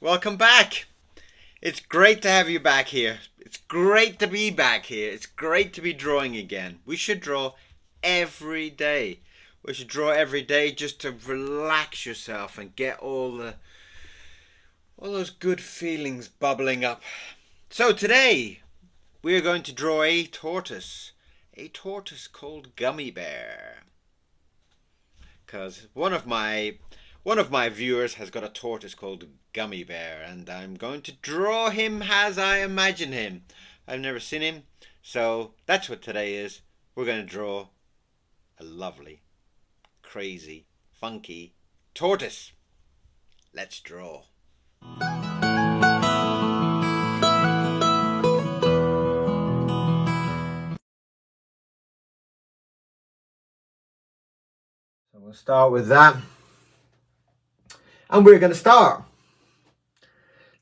Welcome back. It's great to have you back here. It's great to be back here. It's great to be drawing again. We should draw every day. We should draw every day just to relax yourself and get all those good feelings bubbling up. So today we are going to draw a tortoise called Gummybear. Because one of my viewers has got a tortoise called Gummybear, and I'm going to draw him as I imagine him. I've never seen him, so that's what today is. We're going to draw a lovely, crazy, funky tortoise. Let's draw. So we'll start with that. And we're going to start.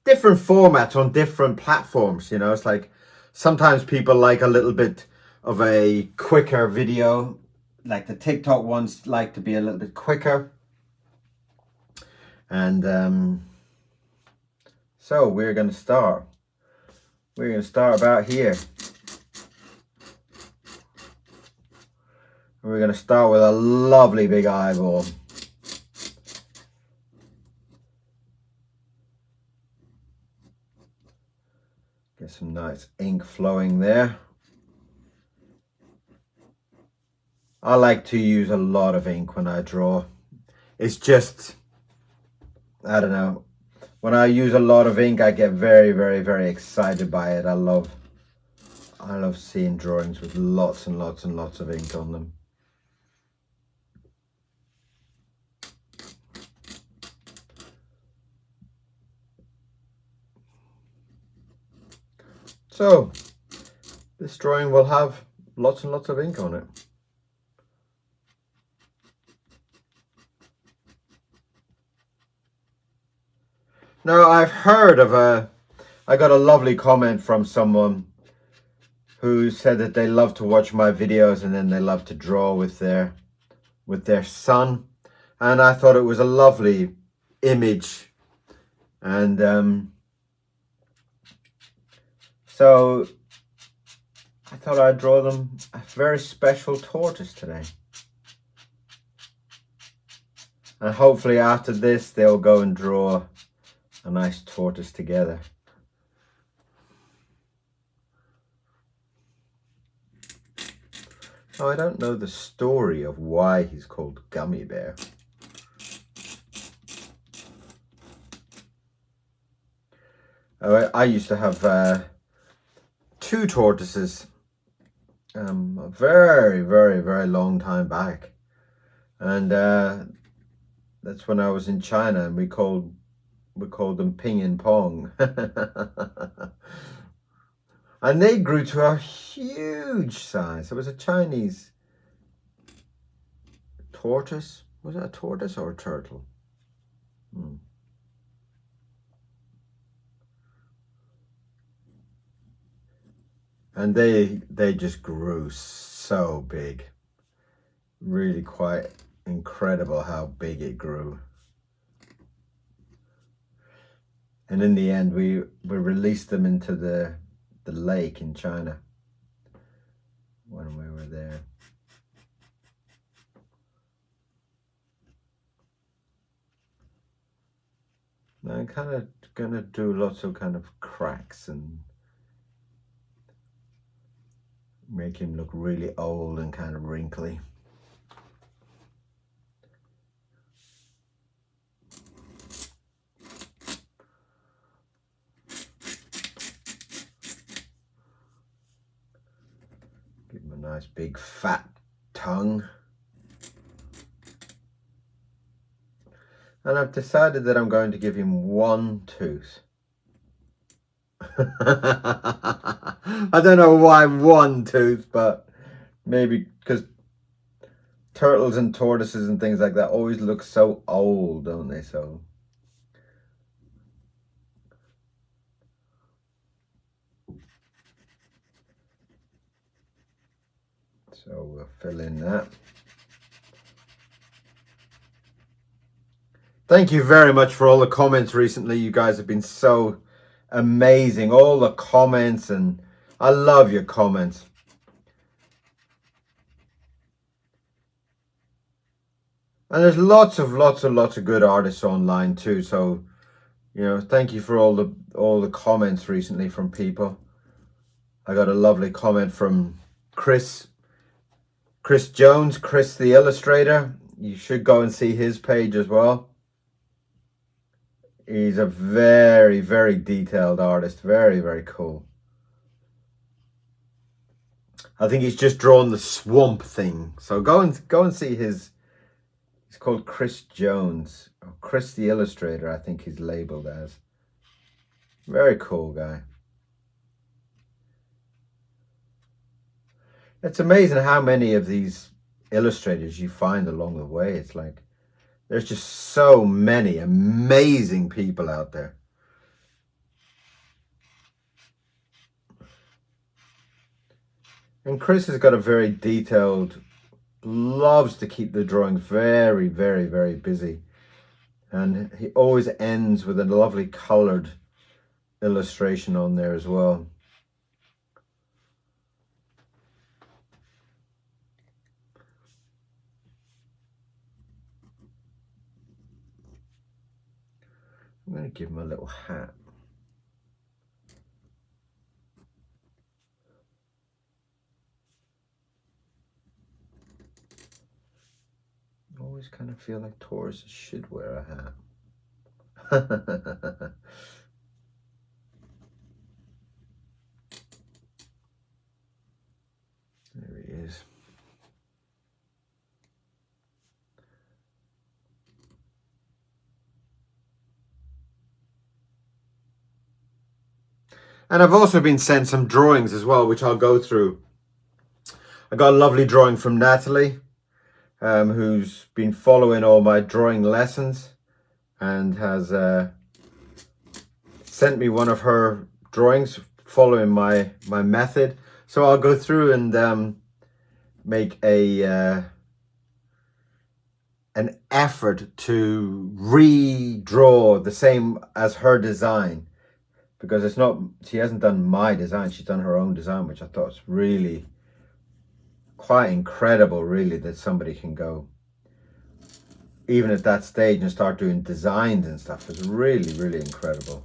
Different formats on different platforms, it's like sometimes people like a little bit of a quicker video, like the TikTok ones like to be a little bit quicker. And so we're going to start. We're going to start about here. We're going to start with a lovely big eyeball. Get some nice ink flowing there. I like to use a lot of ink when I draw. It's just, I don't know. When I use a lot of ink, I get very, very, very excited by it. I love seeing drawings with lots and lots and lots of ink on them. So, this drawing will have lots and lots of ink on it. Now, I've heard of I got a lovely comment from someone who said that they love to watch my videos and then they love to draw with their son. And I thought it was a lovely image. And so I thought I'd draw them a very special tortoise today. And hopefully after this, they'll go and draw a nice tortoise together. Oh, I don't know the story of why he's called Gummybear. I used to have two tortoises a very, very, very long time back. And that's when I was in China, and we called them Ping and Pong. And they grew to a huge size. It was a Chinese tortoise. Was it a tortoise or a turtle? And they just grew so big. Really quite incredible how big it grew. And in the end, we released them into the lake in China when we were there. Now I'm kind of gonna do lots of kind of cracks and make him look really old and kind of wrinkly. Give him a nice big fat tongue. And I've decided that I'm going to give him one tooth. I don't know why one tooth, but maybe because turtles and tortoises and things like that always look so old, don't they? So we'll fill in that. Thank you very much for all the comments recently. You guys have been so amazing. All the comments, and I love your comments. And there's lots of good artists online too. So, you know, thank you for all the comments recently from people. I got a lovely comment from Chris Jones, Chris the Illustrator. You should go and see his page as well. He's a very, very detailed artist. Very, very cool. I think he's just drawn the swamp thing. So go and see his. He's called Chris Jones, or Chris the Illustrator, I think he's labeled as. Very cool guy. It's amazing how many of these illustrators you find along the way. It's like there's just so many amazing people out there. And Chris has got a very detailed, loves to keep the drawings very, very, very busy. And he always ends with a lovely colored illustration on there as well. I'm going to give him a little hat. I always kind of feel like Toroise should wear a hat. There he is. And I've also been sent some drawings as well, which I'll go through. I got a lovely drawing from Natalie, who's been following all my drawing lessons and has sent me one of her drawings following my method. So I'll go through and make an effort to redraw the same as her design. Because it's not, she hasn't done my design, she's done her own design, which I thought was really quite incredible, really, that somebody can go even at that stage and start doing designs and stuff. It's really, really incredible.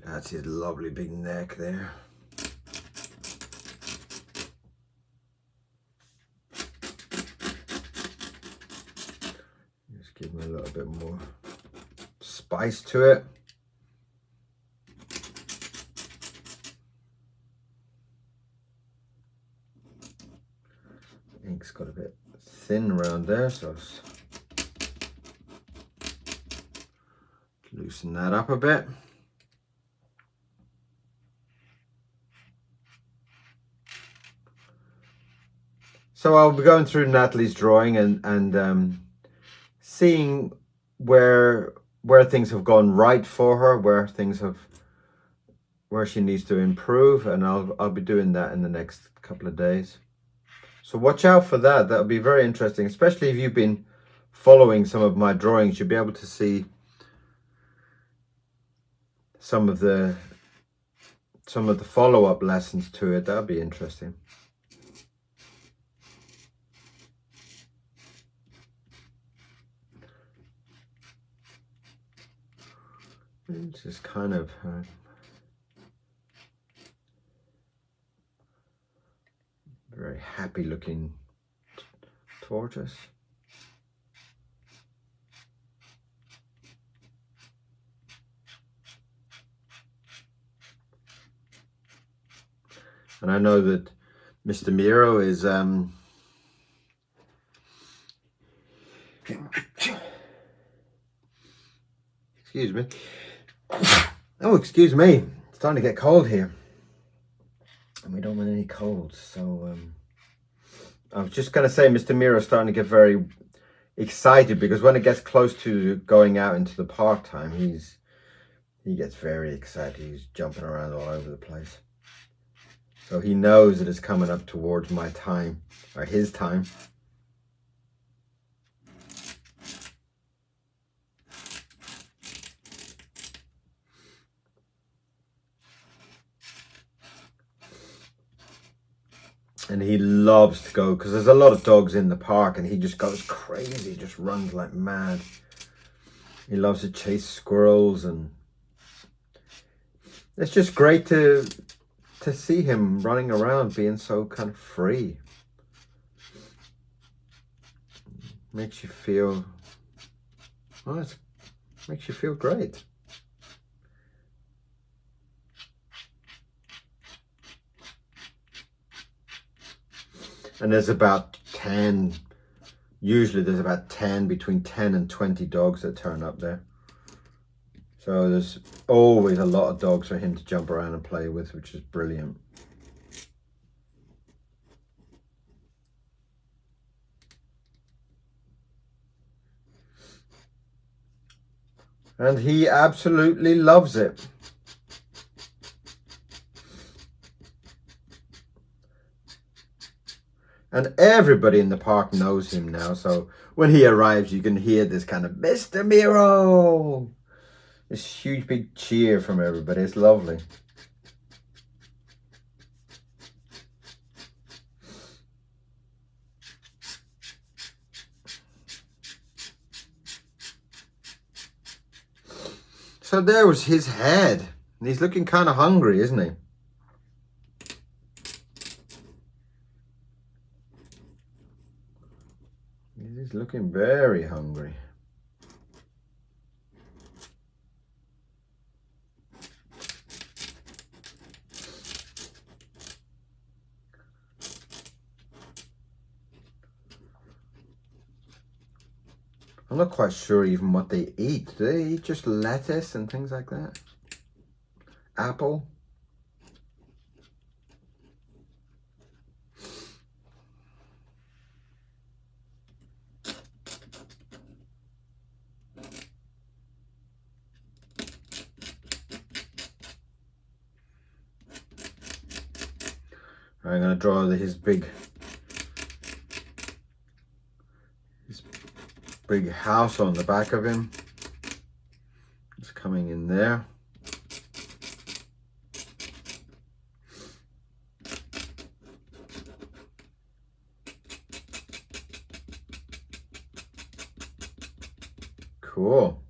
That's his lovely big neck there. Give me a little bit more spice to it. Ink's got a bit thin around there, so loosen that up a bit. So I'll be going through Natalie's drawing and seeing where things have gone right for her, where she needs to improve, and I'll be doing that in the next couple of days. So watch out for that. That'll be very interesting, especially if you've been following some of my drawings. You'll be able to see some of the follow-up lessons to it. That'll be interesting. It's just kind of very happy looking tortoise. And I know that Mr. Miro is excuse me. Oh, excuse me. It's starting to get cold here. And we don't want any colds. So I was just going to say Mr. Miro is starting to get very excited, because when it gets close to going out into the park time, he gets very excited. He's jumping around all over the place. So he knows that it's coming up towards my time, or his time. And he loves to go, because there's a lot of dogs in the park, and he just goes crazy, just runs like mad. He loves to chase squirrels, and it's just great to see him running around being so kind of free. Makes you feel, well, it makes you feel great. And there's about 10, usually there's about 10, between 10 and 20 dogs that turn up there. So there's always a lot of dogs for him to jump around and play with, which is brilliant. And he absolutely loves it. And everybody in the park knows him now. So when he arrives, you can hear this kind of, Mr. Miro! This huge big cheer from everybody. It's lovely. So there was his head. And he's looking kind of hungry, isn't he? He's looking very hungry. I'm not quite sure even what they eat. Do they eat just lettuce and things like that? Apple? I'm going to draw his big house on the back of him. It's coming in there. Cool.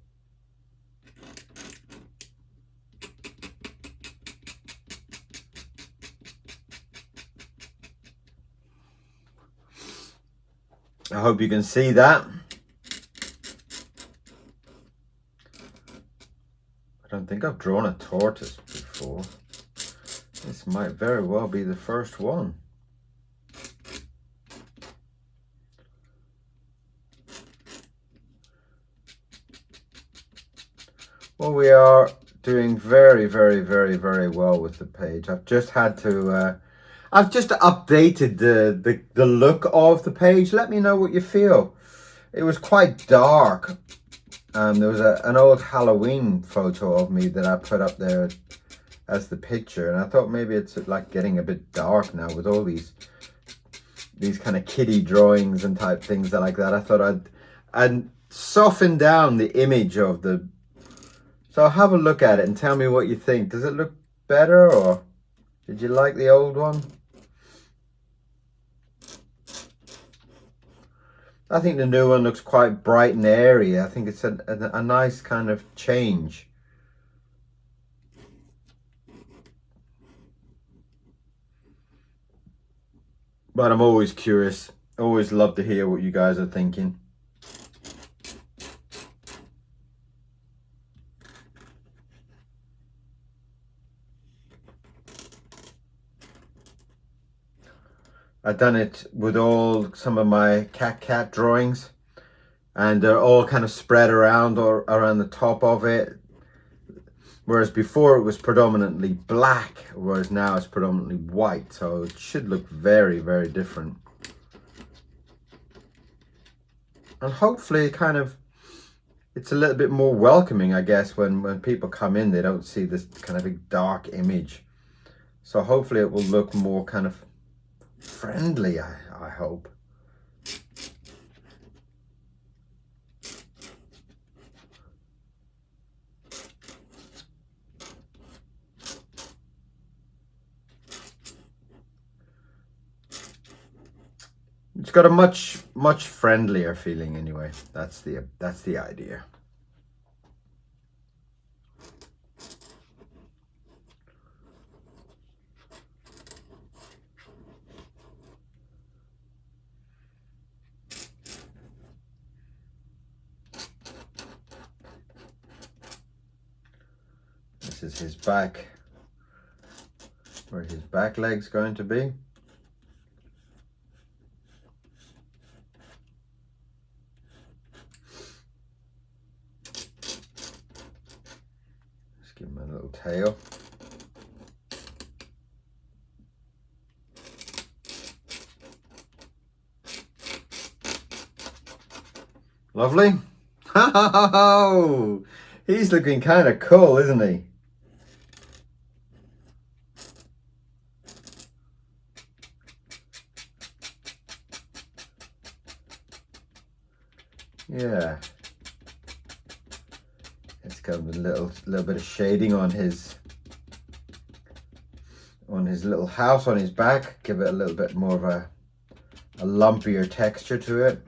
I hope you can see that. I don't think I've drawn a tortoise before. This might very well be the first one. Well, we are doing very, very, very, very well with the page. I've just had to, I've just updated the look of the page. Let me know what you feel. It was quite dark. There was an old Halloween photo of me that I put up there as the picture, and I thought maybe it's like getting a bit dark now with all these kind of kiddie drawings and type things like that. I thought I'd soften down the image of the. So have a look at it and tell me what you think. Does it look better, or did you like the old one? I think the new one looks quite bright and airy. I think it's a nice kind of change. But I'm always curious. Always love to hear what you guys are thinking. I've done it with some of my cat drawings, and they're all kind of spread around or around the top of it. Whereas before it was predominantly black, whereas now it's predominantly white. So it should look very, very different. And hopefully it's a little bit more welcoming, I guess, when people come in, they don't see this kind of big dark image. So hopefully it will look more kind of friendly, I hope. It's got a much friendlier feeling anyway. That's the idea. This is his back, where his back leg's going to be. Give him a little tail. Lovely. Oh, he's looking kind of cool, isn't he? Yeah. It's got a little bit of shading on his little house on his back. Give it a little bit more of a lumpier texture to it.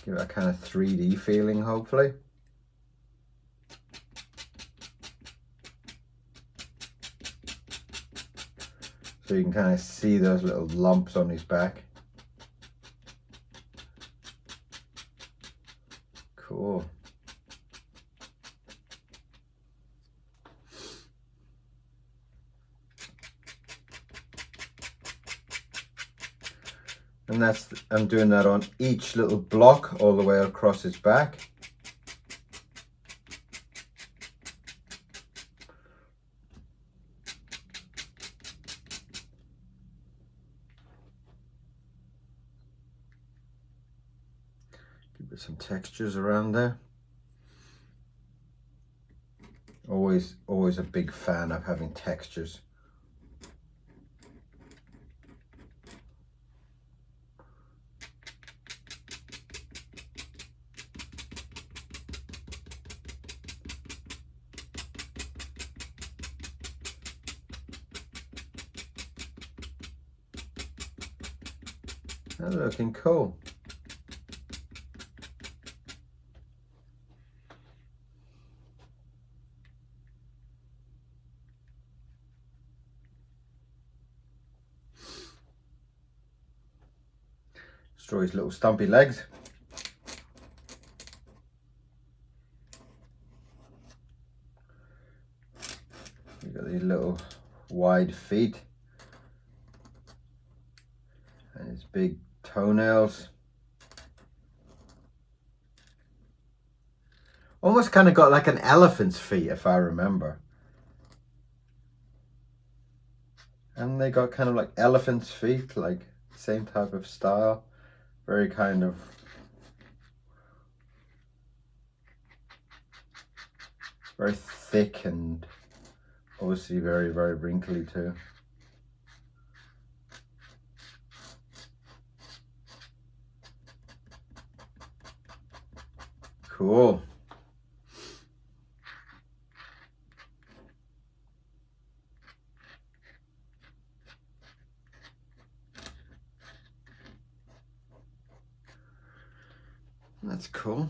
Give it a kind of 3D feeling, hopefully. So you can kind of see those little lumps on his back. Cool. And I'm doing that on each little block all the way across his back. Give it some textures around there. Always a big fan of having textures. That's looking cool. Let's draw his little stumpy legs. You've got these little wide feet and his big toenails. Almost kind of got like an elephant's feet, if I remember. And they got kind of like elephant's feet, like same type of style. Very kind of very thick and obviously very wrinkly too. Cool. That's cool.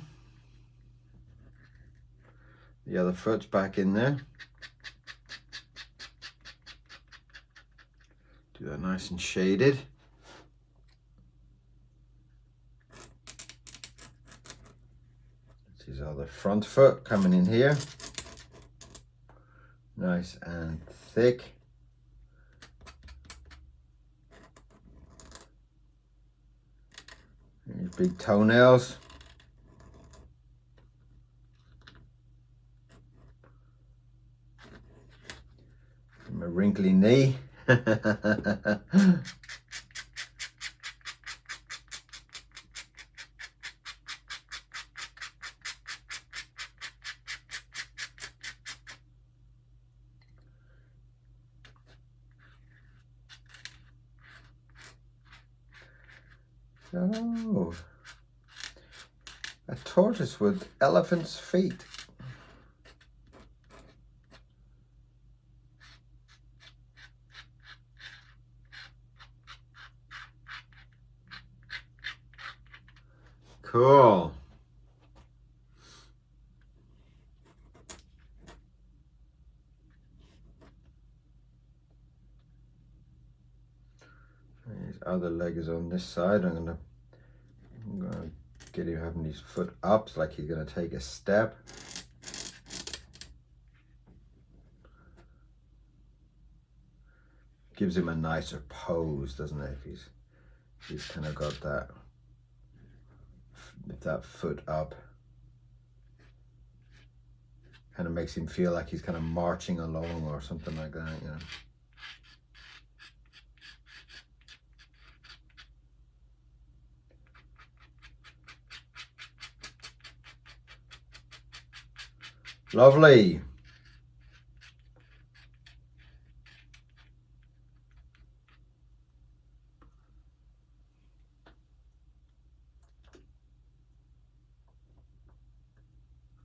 The other foot's back in there. Do that nice and shaded. That's his other front foot coming in here. Nice and thick. His big toenails. My wrinkly knee. Oh, a tortoise with elephant's feet. Cool. His other leg is on this side. I'm gonna get him having his foot up like he's gonna take a step. Gives him a nicer pose, doesn't it? If he's kind of got that foot up. Kind of makes him feel like he's kind of marching along or something like that, you know. Lovely.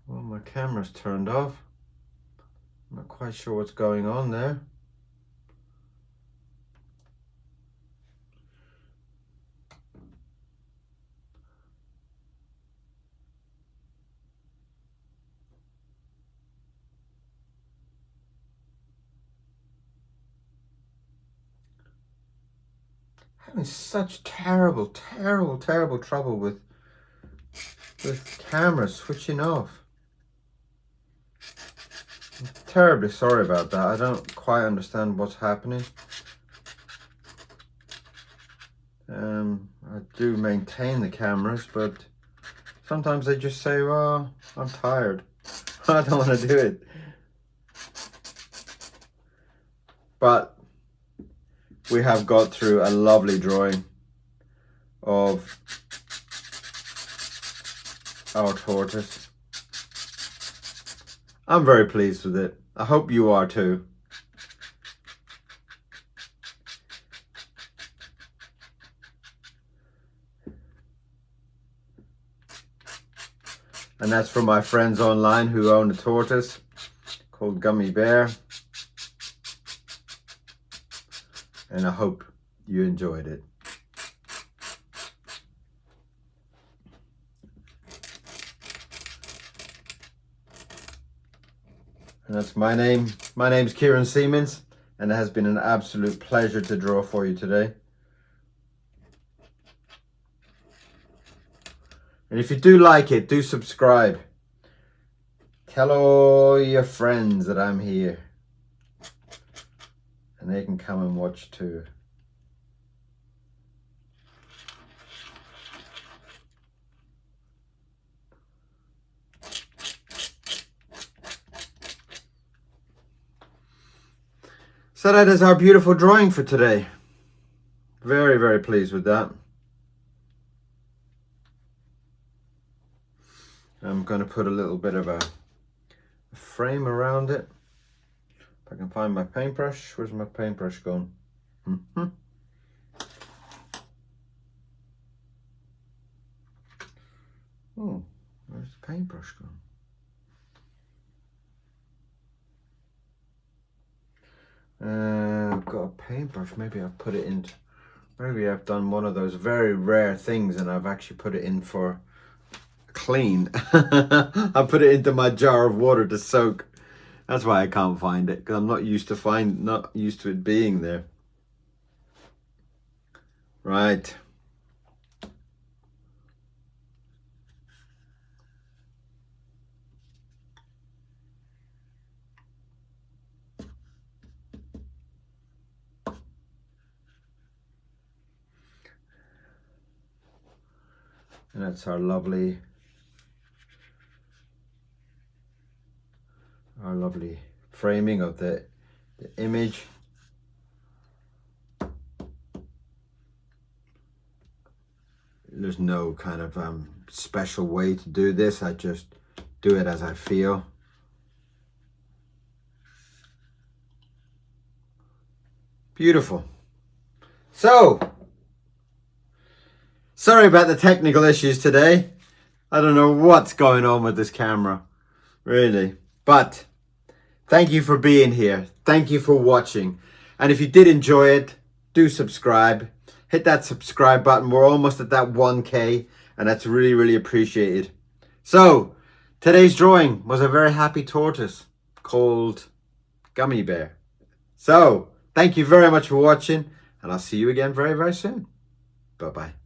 Well, my camera's turned off. I'm not quite sure what's going on there. Having such terrible trouble with cameras switching off. I'm terribly sorry about that. I don't quite understand what's happening. I do maintain the cameras, but sometimes they just say, well, I'm tired. I don't want to do it. But we have got through a lovely drawing of our tortoise. I'm very pleased with it. I hope you are too. And that's from my friends online who own a tortoise called Gummybear. And I hope you enjoyed it. And that's my name. My name's Kieron Seamons, and it has been an absolute pleasure to draw for you today. And if you do like it, do subscribe. Tell all your friends that I'm here. And they can come and watch too. So that is our beautiful drawing for today. Very, very pleased with that. I'm going to put a little bit of a frame around it. If I can find my paintbrush. Where's my paintbrush gone? Oh, where's the paintbrush gone? I've got a paintbrush. Maybe I've put it into... Maybe I've done one of those very rare things and I've actually put it in for clean. I put it into my jar of water to soak. That's why I can't find it, because I'm not used to it being there. Right. And that's our lovely framing of the image. There's no kind of special way to do this. I just do it as I feel. Beautiful. So Sorry about the technical issues today. I don't know what's going on with this camera, really. But thank you for being here. Thank you for watching. And if you did enjoy it, do subscribe. Hit that subscribe button. We're almost at that 1K, and that's really, really appreciated. So, today's drawing was a very happy tortoise called Gummybear. So, thank you very much for watching, and I'll see you again very, very soon. Bye-bye.